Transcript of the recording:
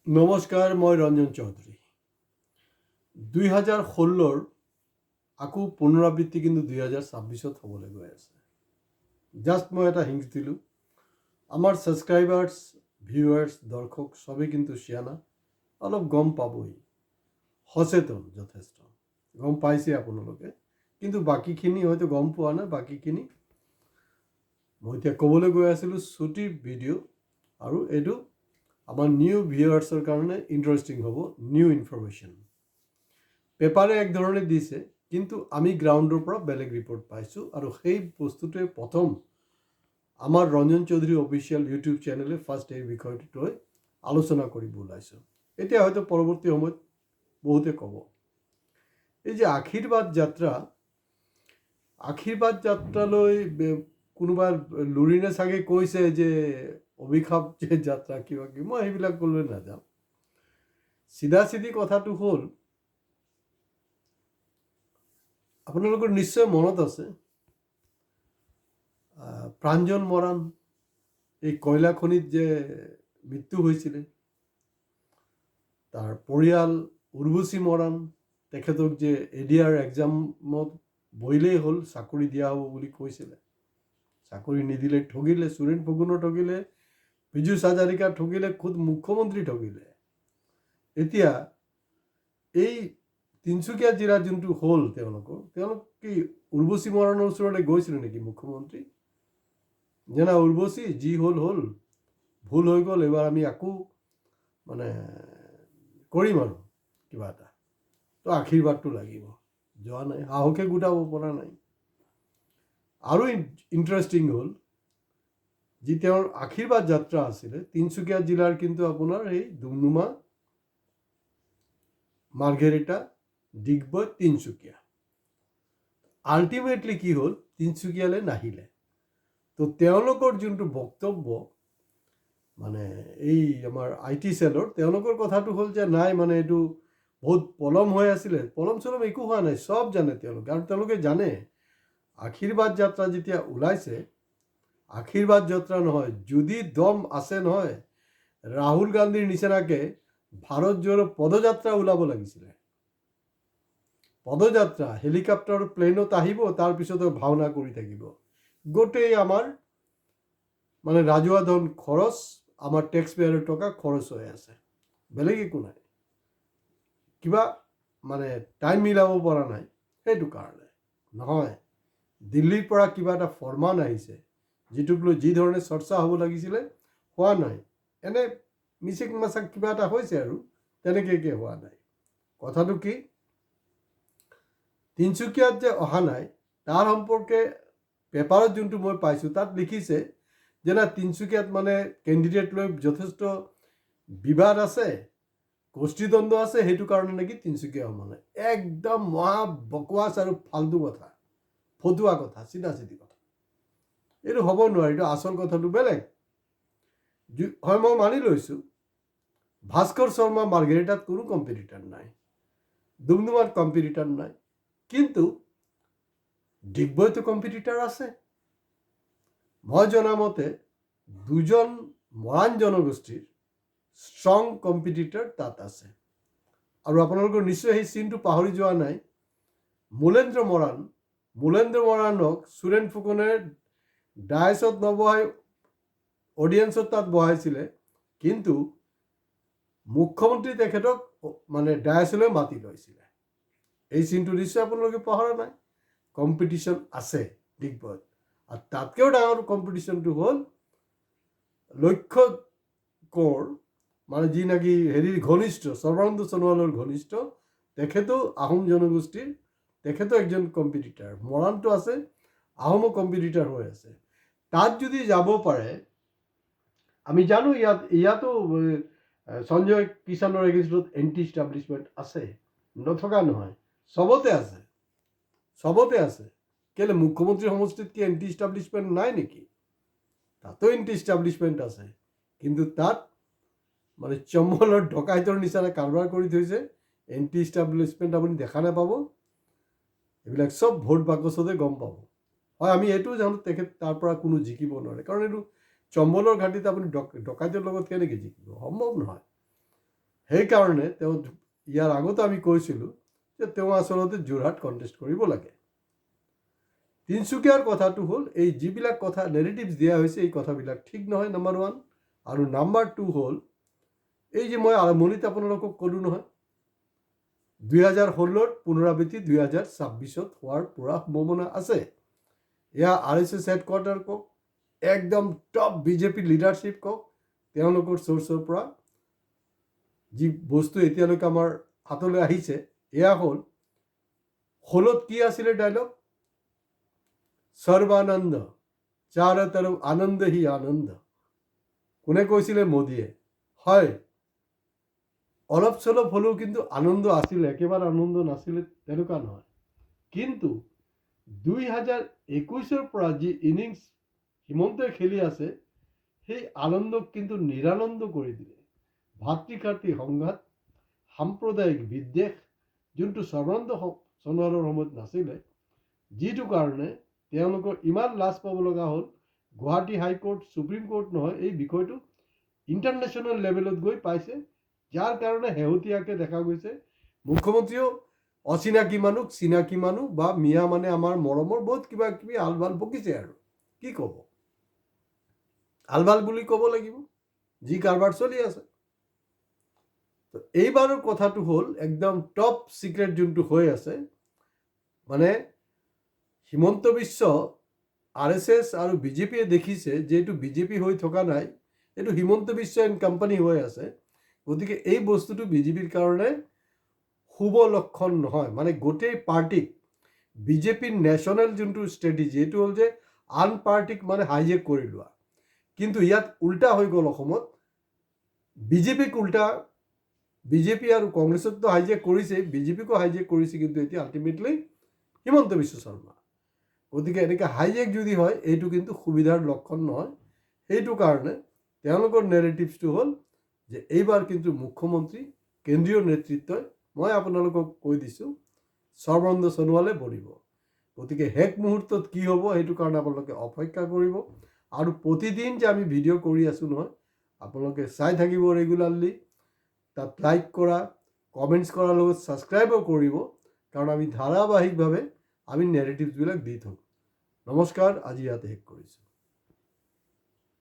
নমস্কাৰ, মই ৰঞ্জন চৌধুৰী। 2016ৰ আকৌ পুনৰাবৃত্তি কিন্তু 2026ত হ'বলৈ গৈ আছে। জাষ্ট মই এটা হিংস দিলোঁ। আমাৰ ছাবস্ক্ৰাইবাৰ্ছ, ভিউৱাৰ্ছ, দৰ্শক চবেই কিন্তু চিয়ানা, অলপ গম পাবই, সচেতন যথেষ্ট, গম পাইছে আপোনালোকে। কিন্তু বাকীখিনি হয়তো গম পোৱা নাই। বাকীখিনি মই এতিয়া ক'বলৈ গৈ আছিলোঁ ছুটিৰ ভিডিঅ', আৰু এইটো আমাৰ নিউ ভিউৱাৰ্ছৰ কাৰণে ইণ্টাৰেষ্টিং হ'ব। নিউ ইনফৰমেশ্যন পেপাৰে এক ধৰণে দিছে, কিন্তু আমি গ্ৰাউণ্ডৰ পৰা বেলেগ ৰিপৰ্ট পাইছোঁ, আৰু সেই বস্তুটোৱে প্ৰথম আমাৰ ৰঞ্জন চৌধুৰী অফিচিয়েল ইউটিউব চেনেলে ফাৰ্ষ্ট এই বিষয়টোক লৈ আলোচনা কৰিব ওলাইছোঁ। এতিয়া হয়তো পৰৱৰ্তী সময়ত বহুতে ক'ব, এই যে আশীৰ্বাদ যাত্ৰালৈ কোনোবা লুৰিনে চাগে কৈছে যে অভিশাপ যে যাত্ৰা কিবা কিবি, মই সেইবিলাক ক'লৈ নাযাওঁ। চিধা কথাটো হ'ল, আপোনালোকৰ নিশ্চয় মনত আছে প্ৰাঞ্জল মৰাণ, এই কয়লা খনিত যে মৃত্যু হৈছিলে, তাৰ পৰিয়াল উৰ্বশী মৰাণ, তেখেতক যে এডিআৰ এক্সামত বহিলেই হ'ল, চাকৰি দিয়া হ'ব বুলি কৈছিলে, চাকৰি নিদিলে, ঠগিলে, সুৰেণ ফুকনো ঠগিলে, পীযুষ হাজাৰিকা ঠগিলে, খুদ মুখ্যমন্ত্ৰী ঠগিলে। এতিয়া এই তিনিচুকীয়া জিলাত যোনটো হ'ল, তেওঁলোক কি উৰ্বশী মৰাণৰ ওচৰলৈ গৈছিলে নেকি মুখ্যমন্ত্ৰী? যে না উৰ্বশী, যি হ'ল হ'ল, ভুল হৈ গ'ল, এইবাৰ আমি আকৌ কৰিম আৰু কিবা এটা, তো আশীৰ্বাদটো লাগিব। যোৱা নাই, সাহসে গোটাব পৰা নাই। আৰু ইণ্টাৰেষ্টিং হ'ল, যি তেওঁৰ আশীৰ্বাদ যাত্ৰা আছিলে তিনিচুকীয়া জিলাৰ, কিন্তু আপোনাৰ এই ডুমডুমা, মাৰ্ঘেৰিটা, ডিগবৈ, তিনিচুকীয়া, আল্টিমেটলি কি হ'ল, তিনিচুকীয়ালৈ নাহিলে। তো তেওঁলোকৰ যোনটো বক্তব্য, এই আমাৰ IT চেলৰ, তেওঁলোকৰ কথাটো হ'ল যে নাই, এইটো বহুত পলম হৈ আছিলে। পলম একো হোৱা নাই, চব জানে তেওঁলোকে। আৰু তেওঁলোকে জানে আশীৰ্বাদ যাত্ৰা যেতিয়া ওলাইছে, আশীৰ্বাদ যাত্ৰা নহয়, যদি দম আছে নহয়, ৰাহুল গান্ধীৰ নিচিনাকৈ ভাৰত জোৰো পদযাত্ৰা ওলাব লাগিছিলে। পদযাত্ৰা, হেলিকপ্টাৰ, প্লেনত আহিব, তাৰপিছত ভাওনা কৰি থাকিব। গোটেই আমাৰ ৰাজহুৱা ধন খৰচ, আমাৰ টেক্স পেয়াৰৰ টকা খৰচ হৈ আছে, বেলেগ একো নাই। কিবা টাইম মিলাব পৰা নাই, সেইটো কাৰণে নহয়। দিল্লীৰ পৰা কিবা এটা ফৰমান আহিছে, যিটোক লৈ যি ধৰণে চৰ্চা হ'ব লাগিছিলে, হোৱা নাই। এনে মিচিক মাচাক কিবা এটা হৈছে, আৰু তেনেকৈ হোৱা নাই। কথাটো কি, তিনিচুকীয়াত যে অহা নাই, তাৰ সম্পৰ্কে পেপাৰত যোনটো মই পাইছোঁ, তাত লিখিছে যে না, তিনিচুকীয়াত কেণ্ডিডেট লৈ যথেষ্ট বিবাদ আছে, গোষ্ঠীদ্বন্দ্ব আছে, সেইটো কাৰণে নেকি তিনিচুকীয়া হোৱা নাই। একদম মহা বকৱাছ আৰু ফাল্টু কথা, ফটুৱা কথা, চিধা কথা। এইটো হ'ব নোৱাৰে। এইটো আচল কথাটো বেলেগ। হয়, মই মানি লৈছোঁ, ভাস্কৰ শৰ্মা মাৰ্ঘেৰিটাত কোনো কম্পিটিটাৰ নাই, ডুমডুমাত কম্পিটিটাৰ নাই, কিন্তু ডিগবৈতো কম্পিটিটাৰ আছে। মই জনামতে দুজন মৰাণ জনগোষ্ঠীৰ ষ্ট্ৰং কম্পিটিটাৰ তাত আছে। আৰু আপোনালোকৰ নিশ্চয় সেই চিনটো পাহৰি যোৱা নাই। মূলেন্দ্ৰ মৰাণক সুৰেণ ফুকনে ডায়েছত নবহাই অডিয়েন্সত তাত বহাইছিলে, কিন্তু মুখ্যমন্ত্ৰী তেখেতক ডায়েছলৈ মাতি লৈছিলে। এই চিনটো নিশ্চয় আপোনালোকে পাহৰা নাই। কম্পিটিশ্যন আছে ডিগবৈত। আৰু তাতকৈও ডাঙৰ কম্পিটিশ্যনটো হ'ল লক্ষ্য কোঁৱৰ, যি নেকি ঘনিষ্ঠ, সৰ্বানন্দ সোণোৱালৰ ঘনিষ্ঠ, তেখেতো আহোম জনগোষ্ঠীৰ, তেখেতো একজন কম্পিটিটাৰ। মৰাণটো আছে, আহোমো কম্পিটিটাৰ হৈ আছে। তাত যদি যাব পাৰে, আমি জানো ইয়াতো সঞ্জয় কিষাণৰ এগেইনষ্টত এণ্টি ইষ্টাব্লিছমেণ্ট আছে, নথকা নহয়, চবতে আছে। কেলে মুখ্যমন্ত্ৰী সমষ্টিত কি এণ্টি ইষ্টাব্লিছমেণ্ট নাই নেকি? তাতো এণ্টি ইষ্টাব্লিছমেণ্ট আছে, কিন্তু তাত চম্বলৰ ডকাইতৰ নিচিনা কাৰবাৰ কৰি থৈছে। এণ্টি ইষ্টাব্লিছমেণ্ট আপুনি দেখা নাপাব। এইবিলাক চব ভোট বাকচতে গম পাব। হয়, আমি এইটোও জানো তেখেত তাৰ পৰা কোনো জিকিব নোৱাৰে, কাৰণ এইটো চম্বলৰ ঘাটিত আপুনি ডকাইতৰ লগত কেনেকৈ জিকিব? সম্ভৱ নহয়। সেইকাৰণে তেওঁ ইয়াৰ আগতো আমি কৈছিলোঁ যে তেওঁ আচলতে যোৰহাট কণ্টেষ্ট কৰিব লাগে। তিনিচুকীয়াৰ কথাটো হ'ল এই যিবিলাক কথা নেৰেটিভছ দিয়া হৈছে এই কথাবিলাক ঠিক নহয়, নাম্বাৰ 1। আৰু নাম্বাৰ 2 হ'ল এই যে মই আৰম্ভণিত আপোনালোকক ক'লোঁ নহয় 2016ৰ পুনৰাবৃত্তি 2026ত হোৱাৰ পূৰা সম্ভাৱনা আছে। এয়া RSS হেডকোৱাৰ্টাৰ কওক, একদম টপ বিজেপি লিডাৰশ্বিপ কওক, তেওঁলোকৰ চ'ৰ্চৰ পৰা যি বস্তু এতিয়ালৈকে আমাৰ হাতলৈ আহিছে এয়া হ'ল 16ত কি আছিলে ডায়লগ? সৰ্বানন্দ চাৰ তৰফ আনন্দ হি আনন্দ। কোনে কৈছিলে? মোদীয়ে। হয়, অলপ চলপ হ'লেও কিন্তু আনন্দ আছিলে, একেবাৰে আনন্দ নাছিলে তেনেকুৱা নহয়। কিন্তু 2021ৰ পৰা যি ইনিংছ হিমন্তই খেলি আছে সেই আনন্দক কিন্তু নিৰানন্দ কৰি দিলে। ভাতৃ সংঘাত, সাম্প্ৰদায়িক বিদ্বেষ যোনটো সৰ্বানন্দ সোণোৱালৰ সময়ত নাছিলে, যিটো কাৰণে তেওঁলোকৰ ইমান লাজ পাব লগা হ'ল। গুৱাহাটী হাইকোৰ্ট, সুপ্ৰিম কোৰ্ট নহয়, এই বিষয়টো ইণ্টাৰনেশ্যনেল লেভেলত গৈ পাইছে, যাৰ কাৰণে শেহতীয়াকৈ দেখা গৈছে মুখ্যমন্ত্ৰীও অচিনাকি মানুহ, চিনাকি মানুহ বা মিয়া মানে আমাৰ মৰমৰ বহুত কিবা কিবি আলবাল বকিছে। আৰু কি ক'ব, আলবাল বুলি ক'ব লাগিব, যি কাৰবাৰ চলি আছে। এইবাৰৰ কথাটো হ'ল একদম টপ চিক্ৰেট যোনটো হৈ আছে, মানে হিমন্ত বিশ্ব RSS আৰু বিজেপিয়ে দেখিছে যে এইটো বিজেপি হৈ থকা নাই, এইটো হিমন্ত বিশ্ব এণ্ড কোম্পানী হৈ আছে। গতিকে এই বস্তুটো বিজেপিৰ কাৰণে শুভ লক্ষণ নহয়। মানে গোটেই পাৰ্টিক বিজেপিৰ নেশ্যনেল যোনটো ষ্ট্ৰেটেজি এইটো হ'ল যে আন পাৰ্টিক মানে হাইজেক কৰি লোৱা। কিন্তু ইয়াত উল্টা হৈ গ'ল অসমত, বিজেপিক উল্টা, বিজেপি আৰু কংগ্ৰেছকতো হাইজেক কৰিছেই, বিজেপিকো হাইজেক কৰিছে, কিন্তু এতিয়া আল্টিমেটলি হিমন্ত বিশ্ব শৰ্মা। গতিকে এনেকৈ হাইজেক যদি হয় এইটো কিন্তু সুবিধাৰ লক্ষণ নহয়। সেইটো কাৰণে তেওঁলোকৰ নেৰেটিভছটো হ'ল যে এইবাৰ কিন্তু মুখ্যমন্ত্ৰী কেন্দ্ৰীয় নেতৃত্বই, মই আপোনালোকক কৈ দিছোঁ, সৰ্বানন্দ সোণোৱালে বনিব। গতিকে শেষ মুহূৰ্তত কি হ'ব সেইটো কাৰণে আপোনালোকে অপেক্ষা কৰিব। আৰু প্ৰতিদিন যে আমি ভিডিঅ' কৰি আছোঁ নহয়, আপোনালোকে চাই থাকিব ৰেগুলাৰলি, তাত লাইক কৰা, কমেণ্টছ কৰাৰ লগত ছাবস্ক্ৰাইবো কৰিব, কাৰণ আমি ধাৰাবাহিকভাৱে আমি নেৰেটিভছবিলাক দি থাকোঁ। নমস্কাৰ, আজি ইয়াতে শেষ কৰিছোঁ।